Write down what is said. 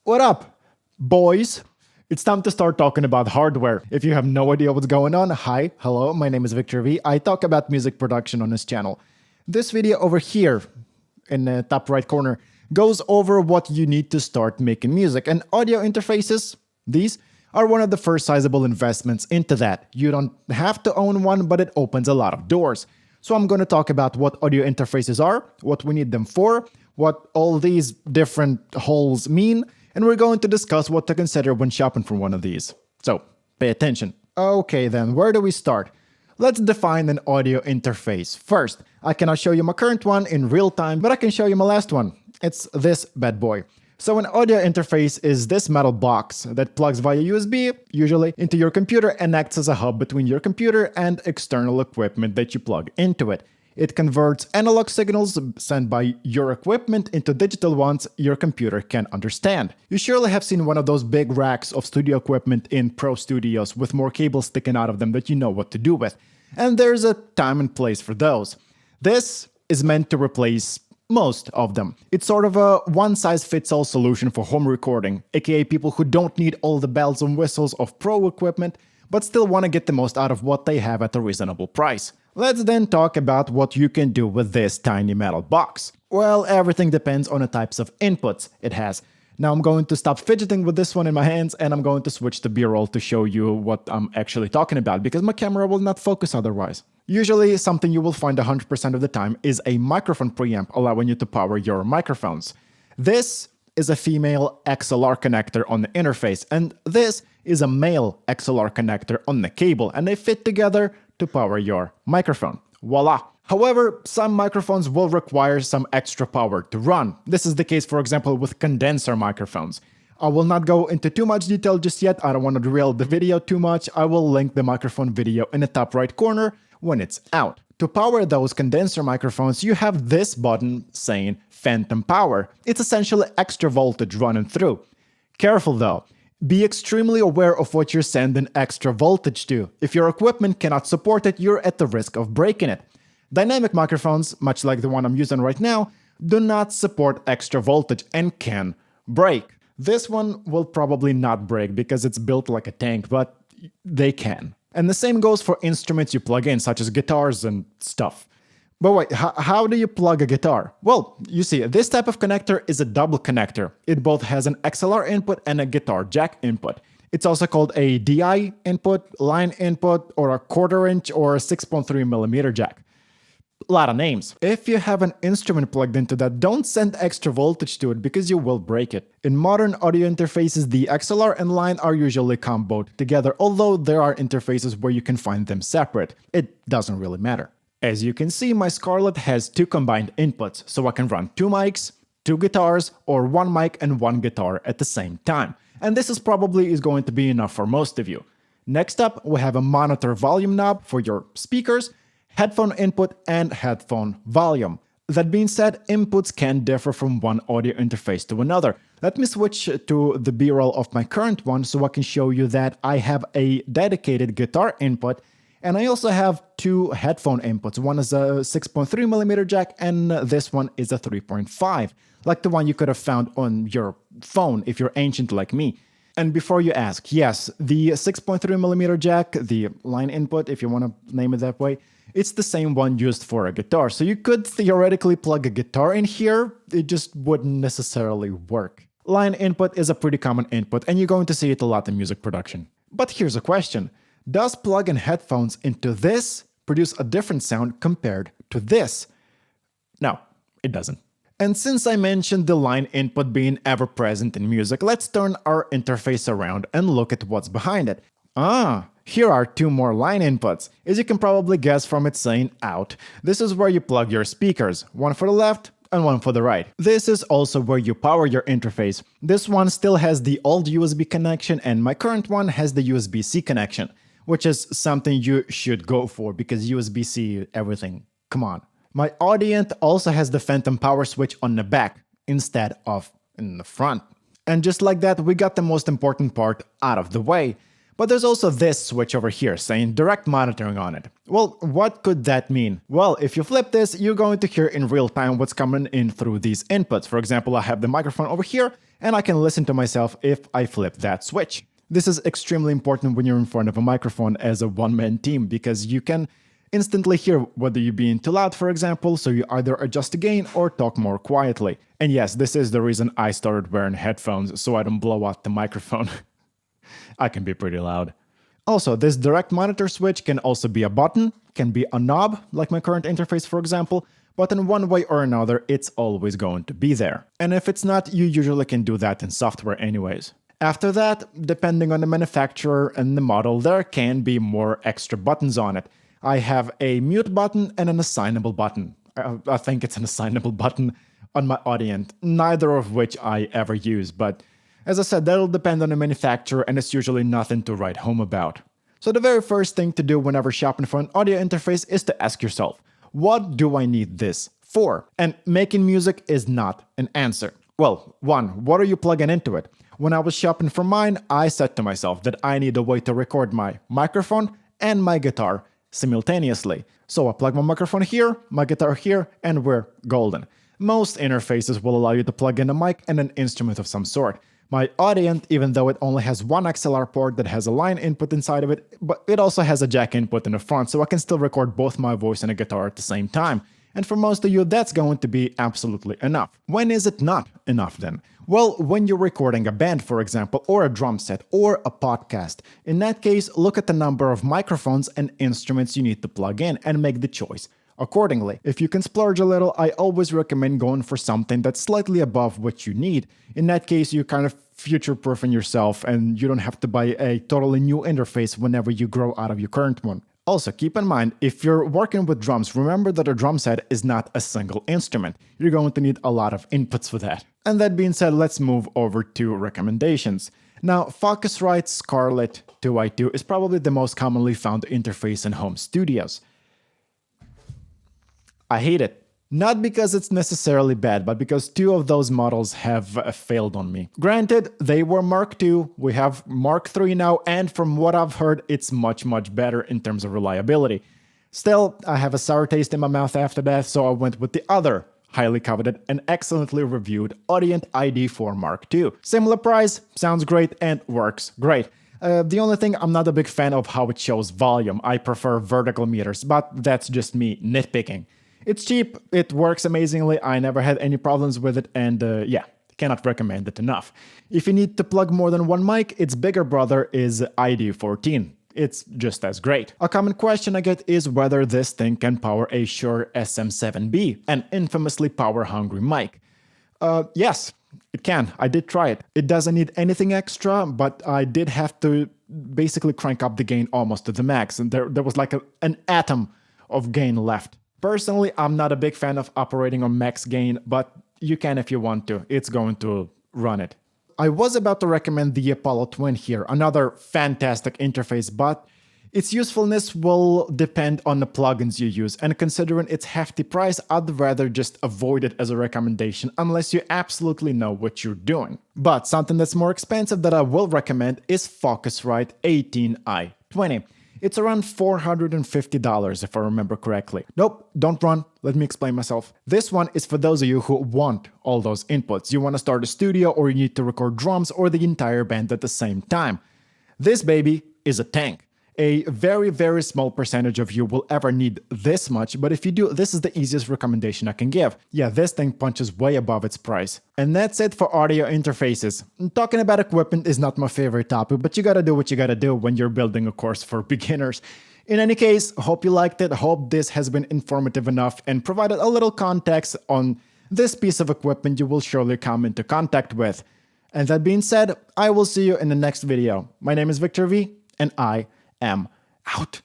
What up, boys? It's time to start talking about hardware. If you have no idea what's going on, hi, hello, my name is Viktor Vee. I talk about music production on this channel. This video over here, in the top right corner, goes over what you need to start making music, and audio interfaces, these are one of the first sizable investments into that. You don't have to own one, but it opens a lot of doors. So I'm going to talk about what audio interfaces are, what we need them for, what all these different holes mean, and we're going to discuss what to consider when shopping for one of these. So, pay attention. Okay then, where do we start? Let's define an audio interface. First, I cannot show you my current one in real time, but I can show you my last one. It's this bad boy. So an audio interface is this metal box that plugs via USB, usually, into your computer and acts as a hub between your computer and external equipment that you plug into it. It converts analog signals sent by your equipment into digital ones your computer can understand. You surely have seen one of those big racks of studio equipment in pro studios with more cables sticking out of them that you know what to do with. And there's a time and place for those. This is meant to replace most of them. It's sort of a one-size-fits-all solution for home recording, aka people who don't need all the bells and whistles of pro equipment, but still want to get the most out of what they have at a reasonable price. Let's then talk about what you can do with this tiny metal box. Well, everything depends on the types of inputs it has. Now I'm going to stop fidgeting with this one in my hands and I'm going to switch to B-roll to show you what I'm actually talking about because my camera will not focus otherwise. Usually, something you will find 100% of the time is a microphone preamp allowing you to power your microphones. This is a female XLR connector on the interface, and this is a male XLR connector on the cable, and they fit together to power your microphone. Voila! However, some microphones will require some extra power to run. This is the case, for example, with condenser microphones. I will not go into too much detail just yet, I don't want to derail the video too much. I will link the microphone video in the top right corner when it's out. To power those condenser microphones, you have this button saying phantom power. It's essentially extra voltage running through. Careful though. Be extremely aware of what you're sending extra voltage to. If your equipment cannot support it, you're at the risk of breaking it. Dynamic microphones, much like the one I'm using right now, do not support extra voltage and can break. This one will probably not break because it's built like a tank, but they can. And the same goes for instruments you plug in, such as guitars and stuff. But wait, how do you plug a guitar? Well, you see, this type of connector is a double connector. It both has an XLR input and a guitar jack input. It's also called a DI input, line input, or a 1/4 inch or a 6.3mm jack. A lot of names. If you have an instrument plugged into that, don't send extra voltage to it because you will break it. In modern audio interfaces, the XLR and line are usually comboed together, although there are interfaces where you can find them separate. It doesn't really matter. As you can see, my Scarlett has two combined inputs, so I can run two mics, two guitars, or one mic and one guitar at the same time. And this is probably going to be enough for most of you. Next up, we have a monitor volume knob for your speakers, headphone input, and headphone volume. That being said, inputs can differ from one audio interface to another. Let me switch to the B-roll of my current one so I can show you that I have a dedicated guitar input, and I also have two headphone inputs. One is a 6.3mm jack, and this one is a 3.5, like the one you could have found on your phone if you're ancient like me. And before you ask, yes, the 6.3mm jack, the line input, if you want to name it that way, it's the same one used for a guitar. So you could theoretically plug a guitar in here, it just wouldn't necessarily work. Line input is a pretty common input, and you're going to see it a lot in music production. But here's a question. Does plugging headphones into this produce a different sound compared to this? No, it doesn't. And since I mentioned the line input being ever present in music, let's turn our interface around and look at what's behind it. Here are two more line inputs. As you can probably guess from it saying out, this is where you plug your speakers, one for the left and one for the right. This is also where you power your interface. This one still has the old USB connection and my current one has the USB-C connection, which is something you should go for because USB-C everything, come on. My Audient also has the phantom power switch on the back instead of in the front. And just like that, we got the most important part out of the way. But there's also this switch over here saying direct monitoring on it. Well, what could that mean? Well, if you flip this, you're going to hear in real time what's coming in through these inputs. For example, I have the microphone over here, and I can listen to myself if I flip that switch. This is extremely important when you're in front of a microphone as a one-man team, because you can instantly hear whether you're being too loud, for example, so you either adjust the gain or talk more quietly. And yes, this is the reason I started wearing headphones, so I don't blow out the microphone. I can be pretty loud. Also, this direct monitor switch can also be a button, can be a knob, like my current interface for example, but in one way or another, it's always going to be there. And if it's not, you usually can do that in software anyways. After that, depending on the manufacturer and the model, there can be more extra buttons on it. I have a mute button and an assignable button. I think it's an assignable button on my Audient, neither of which I ever use, but as I said, that'll depend on the manufacturer and it's usually nothing to write home about. So the very first thing to do whenever shopping for an audio interface is to ask yourself, what do I need this for? And making music is not an answer. Well, one, what are you plugging into it? When I was shopping for mine, I said to myself that I need a way to record my microphone and my guitar simultaneously. So I plug my microphone here, my guitar here, and we're golden. Most interfaces will allow you to plug in a mic and an instrument of some sort. My Audient, even though it only has one XLR port that has a line input inside of it, but it also has a jack input in the front, so I can still record both my voice and a guitar at the same time. And for most of you, that's going to be absolutely enough. When is it not enough then? Well, when you're recording a band, for example, or a drum set, or a podcast. In that case, look at the number of microphones and instruments you need to plug in and make the choice accordingly. If you can splurge a little, I always recommend going for something that's slightly above what you need. In that case, you're kind of future-proofing yourself and you don't have to buy a totally new interface whenever you grow out of your current one. Also, keep in mind, if you're working with drums, remember that a drum set is not a single instrument. You're going to need a lot of inputs for that. And that being said, let's move over to recommendations. Now, Focusrite Scarlett 2i2 is probably the most commonly found interface in home studios. I hate it. Not because it's necessarily bad, but because two of those models have failed on me. Granted, they were Mark II, we have Mark III now, and from what I've heard, it's much better in terms of reliability. Still, I have a sour taste in my mouth after that, so I went with the other highly coveted and excellently reviewed Audient ID4 Mark II. Similar price, sounds great, and works great. The only thing, I'm not a big fan of how it shows volume. I prefer vertical meters, but that's just me nitpicking. It's cheap, it works amazingly, I never had any problems with it, and yeah, cannot recommend it enough. If you need to plug more than one mic, its bigger brother is ID14. It's just as great. A common question I get is whether this thing can power a Shure SM7B, an infamously power-hungry mic. Yes, it can. I did try it. It doesn't need anything extra, but I did have to basically crank up the gain almost to the max, and there was like an atom of gain left. Personally, I'm not a big fan of operating on max gain, but you can if you want to. It's going to run it. I was about to recommend the Apollo Twin here, another fantastic interface, but its usefulness will depend on the plugins you use, and considering its hefty price, I'd rather just avoid it as a recommendation unless you absolutely know what you're doing. But something that's more expensive that I will recommend is Focusrite 18i20. It's around $450 if I remember correctly. Nope, don't run, let me explain myself. This one is for those of you who want all those inputs. You want to start a studio, or you need to record drums or the entire band at the same time. This baby is a tank. A very small percentage of you will ever need this much, but if you do, this is the easiest recommendation I can give. Yeah, this thing punches way above its price. And that's it for audio interfaces. Talking about equipment is not my favorite topic, but you gotta do what you gotta do when you're building a course for beginners. In any case, hope you liked it, hope this has been informative enough and provided a little context on this piece of equipment you will surely come into contact with. And that being said, I will see you in the next video. My name is Viktor Vee, and I am out.